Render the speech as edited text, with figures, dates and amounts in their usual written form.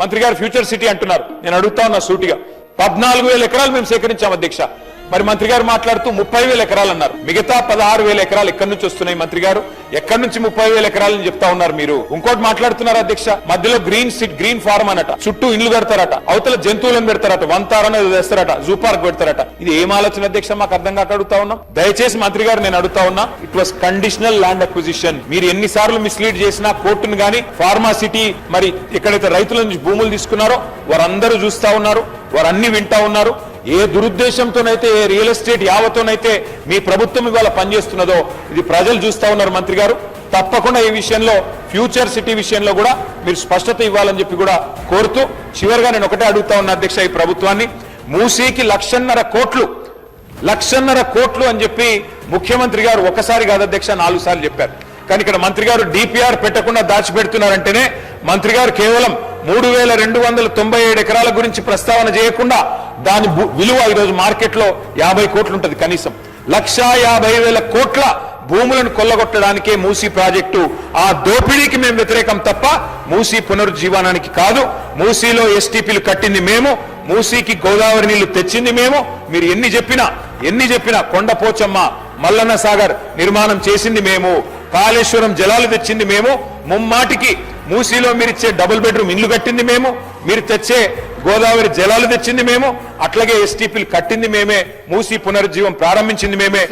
మంత్రి గారు future city అంటున్నారు. నేను అడుగుతా ఉన్నా సూటిగా, 14,000 ఎకరాలు మేము సేకరించాం అధ్యక్ష. మరి మంత్రి గారు మాట్లాడుతూ 30,000 ఎకరాలు అన్నారు. మిగతా 16,000 ఎకరాలు ఎక్కడి నుంచి వస్తున్నాయి మంత్రి గారు? ఎక్కడి నుంచి 30,000 ఎకరాలని చెప్తా ఉన్నారు మీరు? ఇంకోటి మాట్లాడుతున్నారు అధ్యక్ష, మధ్యలో గ్రీన్ ఫార్మ్ అనట, చుట్టూ ఇళ్లు పెడతారట, అవతల జంతువులను పెడతారట, వంతారని వేస్తారట, జూ పార్క్ పెడతారట. ఇది ఏం ఆలోచన అధ్యక్ష? మాకు అర్థం కాక అడుగుతా ఉన్నాం. దయచేసి మంత్రి గారు నేను అడుగుతా ఉన్నా, it was conditional land acquisition. మీరు ఎన్నిసార్లు మిస్లీడ్ చేసినా కోర్టును గానీ ఫార్మా సిటీ మరి ఎక్కడైతే రైతుల నుంచి భూములు తీసుకున్నారో వారందరూ చూస్తా ఉన్నారు, వారు అన్ని వింటా ఉన్నారు. ఏ దురుద్దేశంతోనైతే, ఏ రియల్ ఎస్టేట్ యావతోనైతే మీ ప్రభుత్వం ఇవాళ పనిచేస్తున్నదో ఇది ప్రజలు చూస్తా ఉన్నారు. మంత్రి గారు తప్పకుండా ఈ విషయంలో ఫ్యూచర్ సిటీ విషయంలో కూడా మీరు స్పష్టత ఇవ్వాలని చెప్పి కూడా కోరుతూ, చివరిగా నేను ఒకటే అడుగుతా ఉన్నా అధ్యక్ష, ఈ ప్రభుత్వాన్ని మూసీకి 1,50,000 కోట్లు అని చెప్పి ముఖ్యమంత్రి గారు ఒకసారి కాదు అధ్యక్ష 4 సార్లు చెప్పారు. కానీ ఇక్కడ మంత్రి గారు డిపిఆర్ పెట్టకుండా దాచిపెడుతున్నారంటేనే మంత్రి గారు కేవలం 3,297 ఎకరాల గురించి ప్రస్తావన చేయకుండా దాని విలువ ఈరోజు మార్కెట్ లో 50 కోట్లు ఉంటుంది. కనీసం 1,50,000 కోట్ల భూములను కొల్లగొట్టడానికే మూసీ ప్రాజెక్టు. ఆ దోపిడీకి మేము వ్యతిరేకం తప్ప మూసీ పునరుజ్జీవనానికి కాదు. మూసీలో ఎస్టీపీలు కట్టింది మేము, మూసీకి గోదావరి నీళ్లు తెచ్చింది మేము. మీరు ఎన్ని చెప్పినా కొండపోచమ్మ, మల్లన్న సాగర్ నిర్మాణం చేసింది మేము, కాళేశ్వరం జలాలు తెచ్చింది మేము, ముమ్మాటికి మూసీలో మీరిచ్చే డబుల్ బెడ్రూమ్ ఇల్లు కట్టింది మేము, మీరు తెచ్చే గోదావరి జలాలు తెచ్చింది మేము, అట్లాగే ఎస్టీపీలు కట్టింది మేమే, మూసీ పునరుజ్జీవం ప్రారంభించింది మేమే.